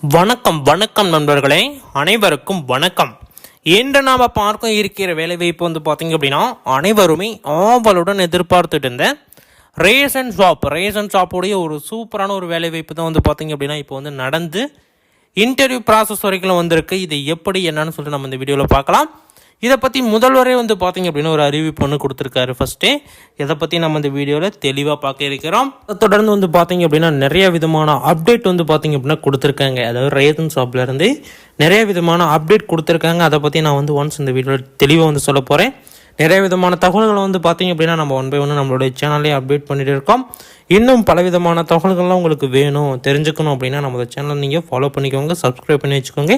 வணக்கம் வணக்கம் நண்பர்களே, அனைவருக்கும் வணக்கம். இன்று நாம் பார்க்க இருக்கிற வேலைவாய்ப்பு பார்த்தீங்க அப்படின்னா, அனைவருமே ஆவலுடன் எதிர்பார்த்துட்டு இருந்த ரேஷன் ஷாப்புடைய ஒரு சூப்பரான ஒரு வேலைவாய்ப்பு தான் பார்த்தீங்க அப்படின்னா இப்போ நடந்து இன்டர்வியூ ப்ராசஸ் வரைக்கும் வந்திருக்கு. இது எப்படி என்னன்னு சொல்லிட்டு நம்ம இந்த வீடியோவில் பார்க்கலாம். இதை பற்றி முதல்வரே பார்த்தீங்க அப்படின்னா ஒரு அறிவிப்பு ஒன்று கொடுத்துருக்காரு. ஃபஸ்ட்டே இதை பற்றி நம்ம இந்த வீடியோவில் தெளிவாக பார்க்க இருக்கிறோம். தொடர்ந்து பார்த்தீங்க அப்படின்னா நிறைய விதமான அப்டேட் பார்த்தீங்க அப்படின்னா கொடுத்துருக்காங்க. அதாவது ரேஷன் ஷாப்லேருந்து நிறைய விதமான அப்டேட் கொடுத்துருக்காங்க. அதை பற்றி நான் ஒன்ஸ் இந்த வீடியோவில் தெளிவாக சொல்ல போகிறேன். நிறைய விதமான தகவல்களை பார்த்தீங்க அப்படின்னா நம்ம ஒன் பை ஒன்று நம்மளுடைய சேனல்லே அப்டேட் பண்ணிட்டு இருக்கோம். இன்னும் பல விதமான தகவல்கள்லாம் உங்களுக்கு வேணும், தெரிஞ்சுக்கணும் அப்படின்னா நம்ம சேனலை நீங்கள் ஃபாலோ பண்ணிக்கோங்க, சப்ஸ்கிரைப் பண்ணி வச்சுக்கோங்க.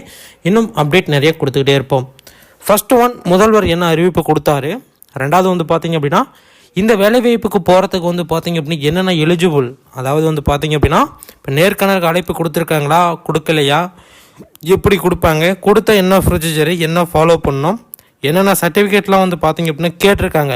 இன்னும் அப்டேட் நிறைய கொடுத்துக்கிட்டே இருப்போம். ஃபஸ்ட்டு முதல்வர் என்ன அறிவிப்பு கொடுத்தாரு. ரெண்டாவது பார்த்தீங்க அப்படின்னா இந்த வேலைவாய்ப்புக்கு போகிறதுக்கு பார்த்தீங்க அப்படின்னா என்னென்ன எலிஜிபிள், அதாவது பார்த்தீங்க அப்படின்னா இப்போ நேர்காணலுக்கு அழைப்பு கொடுத்துருக்காங்களா, கொடுக்கலையா, எப்படி கொடுப்பாங்க, கொடுத்த என்ன ப்ரொசீஜரு, என்ன ஃபாலோ பண்ணணும், என்னென்ன சர்டிஃபிகேட்லாம் பார்த்தீங்க அப்படின்னா கேட்டிருக்காங்க.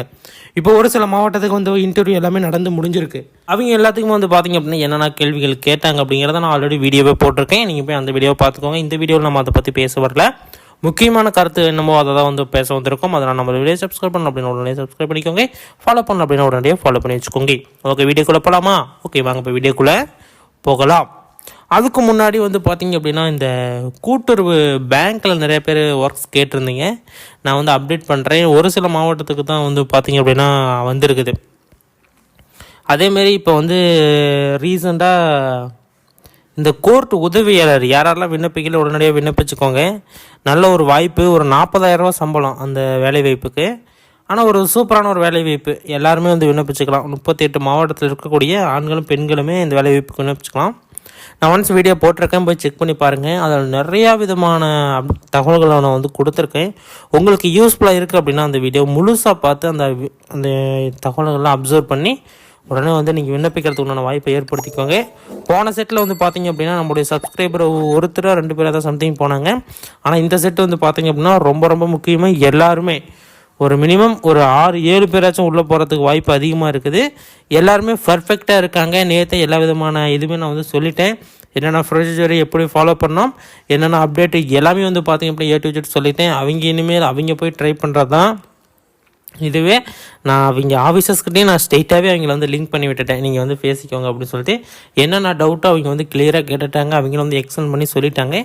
இப்போ ஒரு சில மாவட்டத்துக்கு இன்டர்வியூ எல்லாமே நடந்து முடிஞ்சிருக்கு. அவங்க எல்லாத்துக்கும் பார்த்தீங்க அப்படின்னா என்னென்ன கேள்விகள் கேட்டாங்க அப்படிங்கிறத நான் ஆல்ரெடி வீடியோவே போட்டிருக்கேன். நீங்கள் போய் அந்த வீடியோவை பார்த்துக்கோங்க. இந்த வீடியோவில் நம்ம அதை பற்றி பேச வரல. முக்கியமான கருத்து என்னமோ அதை தான் பேச வந்திருக்கோம். அதனால் நம்ம வீடியோ சப்ஸ்கிரைப் பண்ணணும் அப்படின்னா உடனே சப்ஸ்கிரைப் பண்ணிக்கோங்க, ஃபாலோ பண்ணணும் அப்படின்னா உடனே ஃபாலோ பண்ணி வச்சுக்கோங்க. ஓகே, வீடியோக்குள்ளே போகலாமா? ஓகே, வாங்க இப்போ வீடியோக்குள்ளே போகலாம். அதுக்கு முன்னாடி பார்த்தீங்க அப்படின்னா இந்த கூட்டுறவு பேங்க்கில் நிறைய பேர் ஒர்க்ஸ் கேட்டிருந்தீங்க. நான் அப்டேட் பண்ணுறேன். ஒரு சில மாவட்டத்துக்கு தான் பார்த்தீங்க அப்படின்னா வந்திருக்குது. அதேமாரி இப்போ ரீசெண்டாக இந்த கோர்ட் உதவியாளர் யாரெல்லாம் விண்ணப்பிக்கல உடனடியாக விண்ணப்பிச்சுக்கோங்க. நல்ல ஒரு வாய்ப்பு, ஒரு 40,000 ரூபா சம்பளம் அந்த வேலைவாய்ப்புக்கு. ஆனால் ஒரு சூப்பரான ஒரு வேலைவாய்ப்பு, எல்லாருமே விண்ணப்பிச்சுக்கலாம். 38 மாவட்டத்தில் இருக்கக்கூடிய ஆண்களும் பெண்களுமே இந்த வேலைவாய்ப்புக்கு விண்ணப்பிச்சுக்கலாம். நான் ஒன்ஸ் வீடியோ போட்டிருக்கேன், போய் செக் பண்ணி பாருங்கள். அதில் நிறையா விதமான தகவல்களை நான் கொடுத்துருக்கேன். உங்களுக்கு யூஸ்ஃபுல்லாக இருக்குது அப்படின்னா அந்த வீடியோ முழுசாக பார்த்து அந்த தகவல்கள்லாம் அப்சர்வ் பண்ணி உடனே நீங்கள் விண்ணப்பிக்கிறதுக்கு உண்டான வாய்ப்பை ஏற்படுத்திக்கோங்க. போன செட்டில் பார்த்தீங்க அப்படின்னா நம்மளுடைய சப்ஸ்கிரைபர் ஒருத்தர் 2 பேராக தான் சம்திங் போனாங்க. ஆனால் இந்த செட்டு பார்த்தீங்க அப்படின்னா ரொம்ப ரொம்ப முக்கியமாக எல்லாருமே ஒரு மினிமம் ஒரு 6-7 பேராச்சும் உள்ளே போகிறதுக்கு வாய்ப்பு அதிகமாக இருக்குது. எல்லாருமே பர்ஃபெக்டாக இருக்காங்க. நேற்று எல்லா விதமான இதுவுமே நான் சொல்லிட்டேன். என்னென்ன ப்ரொசீஜர் எப்படி ஃபாலோ பண்ணோம், என்னென்ன அப்டேட்டு எல்லாமே பார்த்தீங்க அப்படின்னா A to Z சொல்லிட்டேன். அவங்க இனிமேல் அவங்க போய் ட்ரை பண்ணுறது தான். இதுவே நான் அவங்க ஆஃபீஸர்ஸ்கிட்டையும் நான் ஸ்ட்ரெயிட்டாகவே அவங்கள லிங்க் பண்ணி விட்டுட்டேன். நீங்கள் பேசிக்கோங்க அப்படின்னு சொல்லிட்டு என்னென்ன டவுட்டோ அவங்க கிளியராக கேட்டுட்டாங்க. அவங்கள எக்ஸ்பிளைன் பண்ணி சொல்லிட்டாங்க.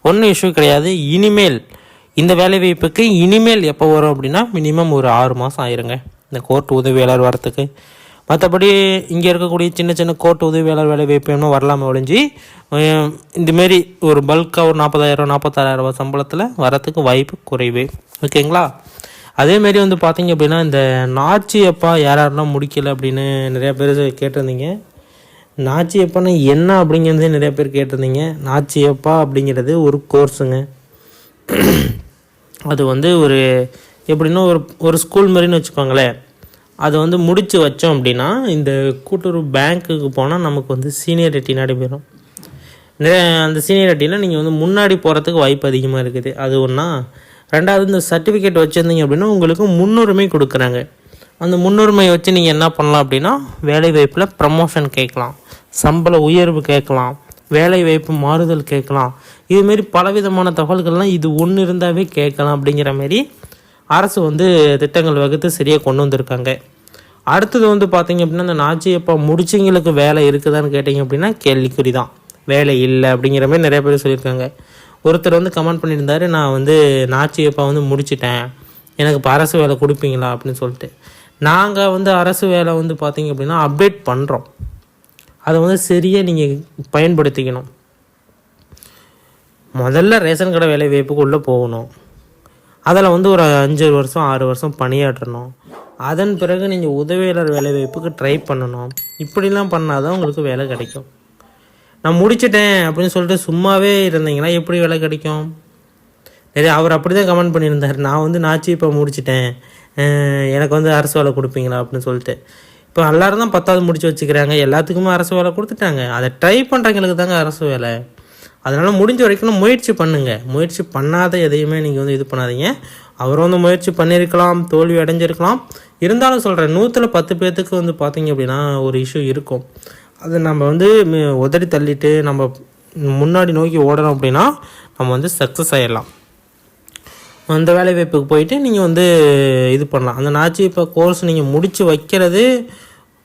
ஒன்றும் இஷ்யூ கிடையாது. இனிமேல் இந்த வேலைவாய்ப்புக்கு இனிமேல் எப்போ வரும் அப்படின்னா மினிமம் ஒரு 6 மாதம் ஆயிருங்க இந்த கோர்ட் உதவியாளர் வரத்துக்கு. மற்றபடி இங்கே இருக்கக்கூடிய சின்ன சின்ன கோர்ட் உதவியாளர் வேலைவாய்ப்பு இன்னும் வரலாமல் ஒழிஞ்சு இந்தமாரி ஒரு பல்காக ஒரு 40,000 46,000 ரூபா சம்பளத்தில் வரத்துக்கு வாய்ப்பு குறைவு. ஓகேங்களா? அதேமாரி பார்த்தீங்க அப்படின்னா இந்த நாச்சியப்பா யாரெல்லாம் முடிக்கலை அப்படின்னு நிறையா பேர் கேட்டிருந்தீங்க. நாச்சியப்பான்னு என்ன அப்படிங்கிறது நிறையா பேர் கேட்டிருந்தீங்க. நாச்சியப்பா அப்படிங்கிறது ஒரு கோர்ஸுங்க. அது ஒரு எப்படின்னா ஒரு ஸ்கூல் மாதிரின்னு வச்சுக்கோங்களேன். அது முடித்து வச்சோம் அப்படின்னா இந்த கூட்டுறவு பேங்க்குக்கு போனால் நமக்கு சீனியரிட்டி நடைபெறும். அந்த சீனியரிட்டியில் நீங்கள் முன்னாடி போகிறதுக்கு வாய்ப்பு அதிகமாக இருக்குது. அது ஒன்றா. ரெண்டாவது, இந்த சர்டிஃபிகேட் வச்சுருந்தீங்க அப்படின்னா உங்களுக்கு முன்னுரிமை கொடுக்குறாங்க. அந்த முன்னுரிமையை வச்சு நீங்கள் என்ன பண்ணலாம் அப்படின்னா வேலைவாய்ப்பில் ப்ரமோஷன் கேட்கலாம், சம்பள உயர்வு கேட்கலாம், வேலைவாய்ப்பு மாறுதல் கேட்கலாம். இதுமாரி பலவிதமான தகவல்கள்லாம் இது ஒன்று இருந்தாவே கேட்கலாம். அப்படிங்கிற மாரி அரசு திட்டங்கள் வகுத்து சரியாக கொண்டு வந்திருக்காங்க. அடுத்தது பார்த்தீங்க அப்படின்னா இந்த நாச்சியப்பா முடிச்சவங்களுக்கு வேலை இருக்குதான்னு கேட்டிங்க அப்படின்னா கேள்விக்குறி தான். வேலை இல்லை அப்படிங்கிற மாதிரி நிறைய பேர் சொல்லியிருக்காங்க. ஒருத்தர் கமெண்ட் பண்ணியிருந்தார், நான் நாச்சியப்பா முடிச்சிட்டேன், எனக்கு இப்போ அரசு வேலை கொடுப்பீங்களா அப்படின்னு சொல்லிட்டு. நாங்கள் அரசு வேலை பார்த்தீங்க அப்படின்னா அப்டேட் பண்ணுறோம். அதை சரியாக நீங்கள் பயன்படுத்திக்கணும். முதல்ல ரேஷன் கடை வேலை வாய்ப்புக்கு உள்ளே போகணும். அதில் ஒரு 5 வருஷம் 6 வருஷம் பணியாற்றணும். அதன் பிறகு நீங்கள் உதவியாளர் வேலை வாய்ப்புக்கு ட்ரை பண்ணணும். இப்படிலாம் பண்ணால் தான் உங்களுக்கு வேலை கிடைக்கும். நான் முடிச்சிட்டேன் அப்படின்னு சொல்லிட்டு சும்மாவே இருந்தீங்கன்னா எப்படி வேலை கிடைக்கும்? நிறைய அவர் அப்படி தான் கமெண்ட் பண்ணியிருந்தார், நான் நாச்சி இப்போ முடிச்சிட்டேன், எனக்கு அரசு வேலை கொடுப்பீங்களா அப்படின்னு சொல்லிட்டு. இப்போ எல்லோரும் தான் 10வது முடிச்சு வச்சுக்கிறாங்க. எல்லாத்துக்குமே அரசு வேலை கொடுத்துட்டாங்க. அதை ட்ரை பண்ணுறவங்களுக்கு தாங்க அரசு வேலை. அதனால் முடிஞ்ச வரைக்கும் முயற்சி பண்ணுங்கள். முயற்சி பண்ணாத எதையுமே நீங்கள் இது பண்ணாதீங்க. அவர் முயற்சி பண்ணியிருக்கலாம், தோல்வி அடைஞ்சிருக்கலாம். இருந்தாலும் சொல்கிறேன், 100ல் 10 பேர்த்துக்கு பார்த்தீங்க அப்படின்னா ஒரு இஷ்யூ இருக்கும். அதை நம்ம உதறி தள்ளிட்டு நம்ம முன்னாடி நோக்கி ஓடணும் அப்படின்னா நம்ம வந்து சக்ஸஸ் ஆகிடலாம். அந்த வேலைவாய்ப்புக்கு போயிட்டு நீங்கள் வந்து இது பண்ணலாம். அந்த நாச்சி இப்போ கோர்ஸ் நீங்கள் முடித்து வைக்கிறது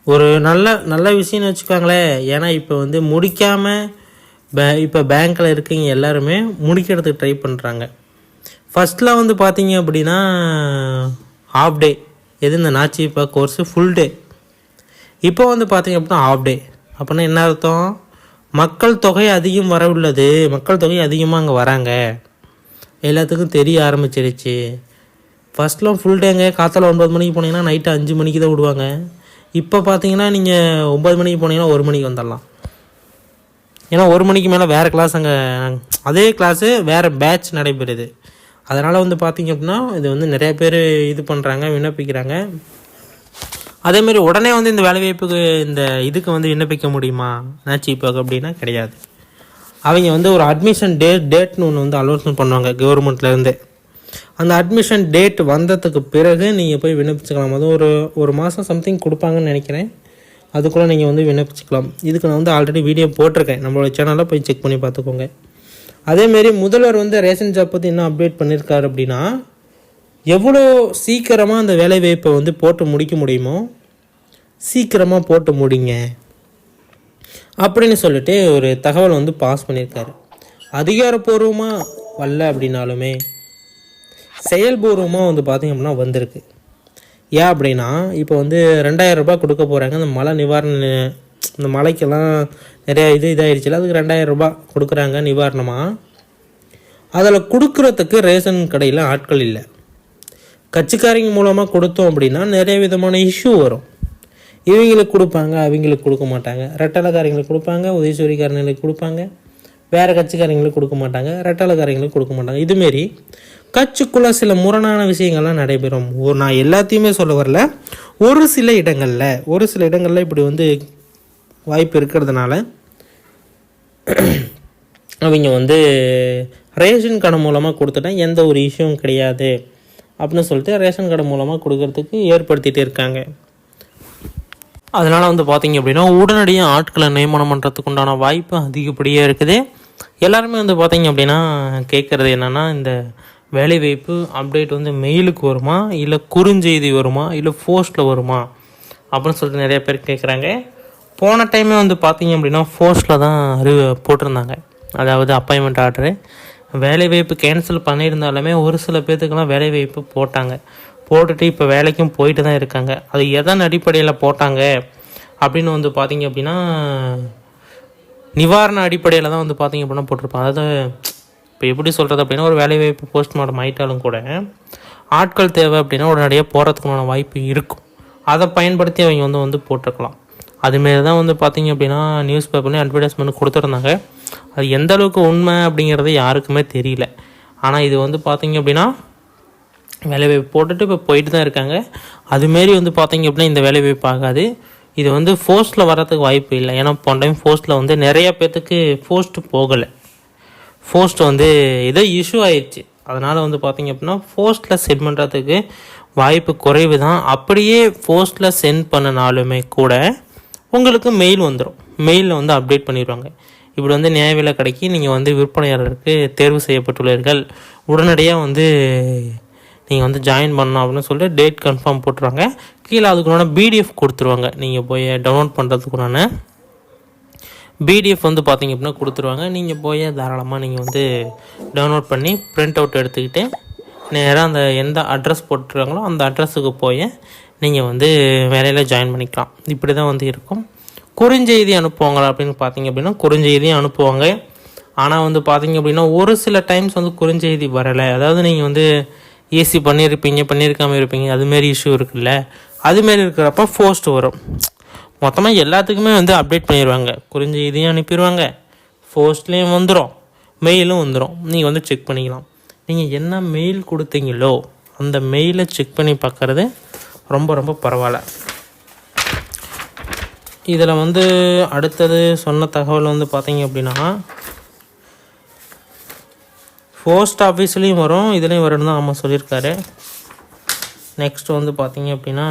ஒரு நல்ல விஷயம்னு வச்சுக்கோங்களேன். ஏன்னா இப்போ வந்து முடிக்காமல் இப்போ பேங்க்கில் இருக்கீங்க எல்லாருமே முடிக்கிறதுக்கு ட்ரை பண்ணுறாங்க. ஃபஸ்ட்டில் வந்து பார்த்தீங்க அப்படின்னா ஹாஃப் டே இந்த நாச்சி இப்போ கோர்ஸு ஃபுல் டே. இப்போ வந்து பார்த்தீங்க அப்படின்னா ஹாஃப் டே. அப்படின்னா என்ன அர்த்தம்? மக்கள் தொகை அதிகம் வர உள்ளது, மக்கள் தொகை அதிகமாக அங்கே வராங்க, எல்லாத்துக்கும் தெரிய ஆரம்பிச்சிருச்சு. ஃபஸ்ட்லாம் ஃபுல் டேங்க. காத்தால 9 மணிக்கு போனீங்கன்னா நைட்டு 5 மணிக்கு தான் விடுவாங்க. இப்போ பார்த்தீங்கன்னா நீங்கள் 9 மணிக்கு போனீங்கன்னா 1 மணிக்கு வந்துடலாம். ஏன்னா 1 மணிக்கு மேலே வேறு கிளாஸ், அங்கே அதே கிளாஸு வேறு பேட்ச் நடைபெறுது. அதனால் வந்து பார்த்திங்க அப்படின்னா இது வந்து நிறைய பேர் இது பண்ணுறாங்க, விண்ணப்பிக்கிறாங்க. அதேமாரி உடனே வந்து இந்த வேலைவாய்ப்புக்கு இந்த இதுக்கு வந்து விண்ணப்பிக்க முடியுமா நாச்சிப்பாக்கு அப்படின்னா கிடையாது. அவங்க வந்து ஒரு அட்மிஷன் டேட்னு ஒன்று வந்து அலோன்ஸ்மெண்ட் பண்ணுவாங்க கவர்மெண்ட்லேருந்து. அந்த அட்மிஷன் டேட் வந்ததுக்கு பிறகு நீங்கள் போய் விண்ணப்பிச்சுக்கலாம். அதுவும் ஒரு மாதம் சம்திங் கொடுப்பாங்கன்னு நினைக்கிறேன். அதுக்குள்ளே நீங்கள் வந்து விண்ணப்பிச்சுக்கலாம். இதுக்கு நான் வந்து ஆல்ரெடி வீடியோ போட்டிருக்கேன், நம்மளோட சேனலில் போய் செக் பண்ணி பார்த்துக்கோங்க. அதேமாரி முதல்வர் வந்து ரேஷன் ஜாப் பற்றி என்ன அப்டேட் பண்ணியிருக்காரு அப்படின்னா, எவ்வளோ சீக்கிரமாக அந்த வேலைவாய்ப்பை வந்து போட்டு முடிக்க முடியுமோ சீக்கிரமாக போட்டு முடிங்க அப்படின்னு சொல்லிட்டு ஒரு தகவல் வந்து பாஸ் பண்ணியிருக்காரு. அதிகாரப்பூர்வமாக வரல அப்படின்னாலுமே செயல்பூர்வமாக வந்து பார்த்திங்க அப்படின்னா வந்திருக்கு. ஏன் அப்படின்னா இப்போ வந்து 2000 ரூபாய் கொடுக்க போகிறாங்க. இந்த மழை நிவாரண, இந்த மழைக்கெல்லாம் நிறையா இதாகிடுச்சுல, அதுக்கு 2000 ரூபாய் கொடுக்குறாங்க நிவாரணமாக. அதில் கொடுக்குறதுக்கு ரேஷன் கடையில் ஆட்கள் இல்லை. கட்சிக்காரங்க மூலமாக கொடுத்தோம் அப்படின்னா நிறைய விதமான இஷ்யூ வரும். இவங்களுக்கு கொடுப்பாங்க, அவங்களுக்கு கொடுக்க மாட்டாங்க. ரெட்டலைக்காரங்களுக்கு கொடுப்பாங்க, உதயசூரிக்காரங்களுக்கு கொடுப்பாங்க, வேறு கட்சிக்காரங்களுக்கு கொடுக்க மாட்டாங்க, ரெட்டலைக்காரங்களுக்கு கொடுக்க மாட்டாங்க. இதுமாரி கட்சிக்குள்ளே சில முரணான விஷயங்கள்லாம் நடைபெறும். நான் எல்லாத்தையுமே சொல்ல வரல, ஒரு சில இடங்களில் இப்படி வந்து வாய்ப்பு இருக்கிறதுனால அவங்க வந்து ரேஷன் கடை மூலமாக கொடுத்துட்டா எந்த ஒரு இஷ்யூவும் கிடையாது அப்படின்னு சொல்லிட்டு ரேஷன் கடை மூலமாக கொடுக்கறதுக்கு ஏற்படுத்திகிட்டு இருக்காங்க. அதனால் வந்து பார்த்திங்க அப்படின்னா உடனடியாக ஆட்களை நியமனம் பண்ணுறதுக்கு உண்டான வாய்ப்பு அதிகப்படியாக இருக்குது. எல்லாருமே வந்து பார்த்திங்க அப்படின்னா கேட்குறது என்னென்னா, இந்த வேலைவாய்ப்பு அப்டேட் வந்து மெயிலுக்கு வருமா, இல்லை குறுஞ்செய்தி வருமா, இல்லை போஸ்ட்டில் வருமா அப்படின்னு சொல்லிட்டு நிறைய பேர் கேட்குறாங்க. போன டைமே வந்து பார்த்திங்க அப்படின்னா போஸ்ட்டில் தான் போட்டிருந்தாங்க. அதாவது அப்பாயின்மெண்ட் ஆர்டரு. வேலைவாய்ப்பு கேன்சல் பண்ணியிருந்தாலுமே ஒரு சில பேர்த்துக்கெல்லாம் வேலைவாய்ப்பு போட்டுட்டு இப்போ வேலைக்கும் போயிட்டு தான் இருக்காங்க. அது எதன் அடிப்படையில் போட்டாங்க அப்படின்னு வந்து பார்த்திங்க அப்படின்னா நிவாரண அடிப்படையில் தான் வந்து பார்த்திங்க அப்படின்னா போட்டிருப்பாங்க. அதாவது இப்போ எப்படி சொல்கிறது அப்படின்னா, ஒரு வேலைவாய்ப்பு போஸ்ட்மார்ட்டம் ஆகிட்டாலும் கூட ஆட்கள் தேவை அப்படின்னா உடனடியாக போகிறதுக்குண்டான வாய்ப்பு இருக்கும். அதை பயன்படுத்தி அவங்க வந்து போட்டிருக்கலாம். அதுமாரி தான் வந்து பார்த்திங்க அப்படின்னா நியூஸ் பேப்பர்லேயும் அட்வர்டைஸ்மெண்ட் கொடுத்துருந்தாங்க. அது எந்த அளவுக்கு உண்மை அப்படிங்கிறது யாருக்குமே தெரியல. ஆனால் இது வந்து பார்த்திங்க அப்படின்னா வேலைவாய்ப்பு போட்டுட்டு இப்போ போயிட்டு தான் இருக்காங்க. அதுமாரி வந்து பார்த்திங்க அப்படின்னா இந்த வேலைவாய்ப்பு ஆகாது. இது வந்து போஸ்ட்டில் வர்றதுக்கு வாய்ப்பு இல்லை. ஏன்னா போன டைம் போஸ்ட்டில் வந்து நிறையா பேர்த்துக்கு போஸ்ட்டு போகலை. போஸ்ட் வந்து ஏதோ இஷ்யூ ஆயிடுச்சு. அதனால் வந்து பார்த்திங்க அப்படின்னா போஸ்ட்டில் சென்ட் பண்ணுறதுக்கு வாய்ப்பு குறைவு தான். அப்படியே போஸ்ட்டில் சென்ட் பண்ணினாலுமே கூட உங்களுக்கு மெயில் வந்துடும். மெயிலில் வந்து அப்டேட் பண்ணிடுவாங்க. இப்படி வந்து நியாய விலை கடைக்கு நீங்கள் வந்து விற்பனையாளருக்கு தேர்வு செய்யப்பட்டுள்ளீர்கள், உடனடியாக வந்து நீங்கள் வந்து ஜாயின் பண்ணணும் அப்படின்னு சொல்லிட்டு டேட் கன்ஃபார்ம் போட்டுருவாங்க. கீழே அதுக்குள்ளான பிடிஎஃப் கொடுத்துருவாங்க. நீங்கள் போய் டவுன்லோட் பண்ணுறதுக்குள்ளான பிடிஎஃப் வந்து பார்த்திங்க அப்படின்னா கொடுத்துருவாங்க. நீங்கள் போய் தாராளமாக நீங்கள் வந்து டவுன்லோட் பண்ணி பிரிண்ட் அவுட் எடுத்துக்கிட்டு நேராக அந்த எந்த அட்ரஸ் போட்டுருக்காங்களோ அந்த அட்ரஸுக்கு போய் நீங்கள் வந்து வேலையில் ஜாயின் பண்ணிக்கலாம். இப்படி தான் வந்து இருக்கும். குறுஞ்செய்தி அனுப்புவாங்களா அப்படின்னு பார்த்திங்க அப்படின்னா குறுஞ்செய்தியும் அனுப்புவாங்க. ஆனால் வந்து பார்த்திங்க அப்படின்னா ஒரு சில டைம்ஸ் வந்து குறுஞ்செய்தி வரலை. அதாவது நீங்கள் வந்து ஏசி பண்ணியிருக்காமல் இருப்பீங்க, அதுமாரி இஷ்யூ இருக்குல்ல, அதுமாரி இருக்கிறப்ப போஸ்ட் வரும். மொத்தமாக எல்லாத்துக்குமே வந்து அப்டேட் பண்ணிடுவாங்க. குறுஞ்செய்தியும் அனுப்பிடுவாங்க, போஸ்ட்லேயும் வந்துடும், மெயிலும் வந்துடும். நீங்கள் வந்து செக் பண்ணிக்கலாம். நீங்கள் என்ன மெயில் கொடுத்தீங்களோ அந்த மெயிலை செக் பண்ணி பார்க்குறது ரொம்ப ரொம்ப பரவாயில்ல. இதில் வந்து அடுத்தது சொன்ன தகவல் வந்து பார்த்திங்க அப்படின்னா போஸ்ட் ஆஃபீஸ்லேயும் வரும், இதுலேயும் வரும்னு தான் ஆமாம் சொல்லியிருக்காரு. நெக்ஸ்ட் வந்து பார்த்திங்க அப்படின்னா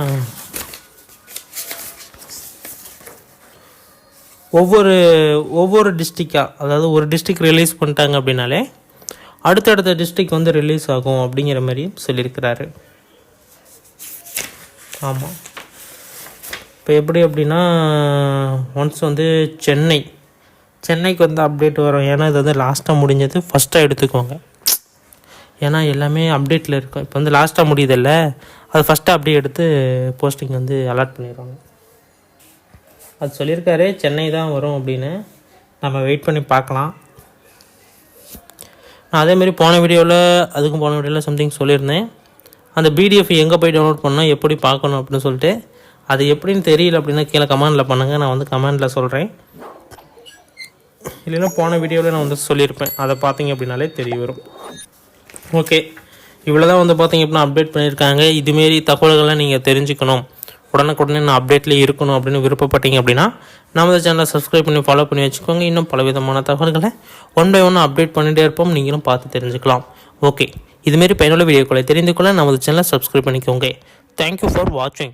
ஒவ்வொரு டிஸ்ட்ரிக்டாக, அதாவது ஒரு டிஸ்ட்ரிக்ட் ரிலீஸ் பண்ணிட்டாங்க அப்படின்னாலே அடுத்தடுத்த டிஸ்ட்ரிக்ட் வந்து ரிலீஸ் ஆகும் அப்படிங்கிற மாதிரியும் சொல்லியிருக்கிறாரு. ஆமாம், இப்போ எப்படி அப்படின்னா ஒன்ஸ் வந்து சென்னைக்கு வந்து அப்டேட் வரும். ஏன்னா இது வந்து லாஸ்ட்டாக முடிஞ்சது ஃபஸ்ட்டாக எடுத்துக்கோங்க. ஏன்னா எல்லாமே அப்டேட்டில் இருக்கும். இப்போ வந்து லாஸ்ட்டாக முடியுதில்ல, அது ஃபஸ்ட்டாக அப்படியே எடுத்து போஸ்டிங் வந்து அலாட் பண்ணிடுவாங்க. அது சொல்லியிருக்காரு சென்னை தான் வரும் அப்படின்னு. நம்ம வெயிட் பண்ணி பார்க்கலாம். நான் அதேமாரி போன வீடியோவில் சம்திங் சொல்லியிருந்தேன். அந்த பிடிஎஃப் எங்கே போய் டவுன்லோட் பண்ணால் எப்படி பார்க்கணும் அப்படின்னு சொல்லிட்டு, அது எப்படின்னு தெரியல அப்படின்னா கீழே கமெண்டில் பண்ணுங்கள். நான் வந்து கமெண்டில் சொல்கிறேன். இல்லைன்னா போன வீடியோவில் நான் வந்து சொல்லியிருப்பேன். அதை பார்த்தீங்க அப்படின்னாலே தெரிய வரும். ஓகே, இவ்வளோ தான் வந்து பார்த்தீங்க அப்படின்னா அப்டேட் பண்ணியிருக்காங்க. இதுமாரி தகவல்கள்லாம் நீங்கள் தெரிஞ்சுக்கணும், உடனுக்குடனே நான் அப்டேட்லேயே இருக்கணும் அப்படின்னு விருப்பப்பட்டீங்க அப்படின்னா நம்ம சேனலை சப்ஸ்கிரைப் பண்ணி ஃபாலோ பண்ணி வச்சுக்கோங்க. இன்னும் பலவிதமான தகவல்களை ஒன் பை ஒன் அப்டேட் பண்ணிகிட்டே இருப்போம். நீங்களும் பார்த்து தெரிஞ்சுக்கலாம். ஓகே, இதுமாரி பயனுள்ள வீடியோக்களை தெரிந்து கொள்ள நமது சேனலை சப்ஸ்கிரைப் பண்ணிக்கோங்க. தேங்க்யூ ஃபார் வாட்சிங்.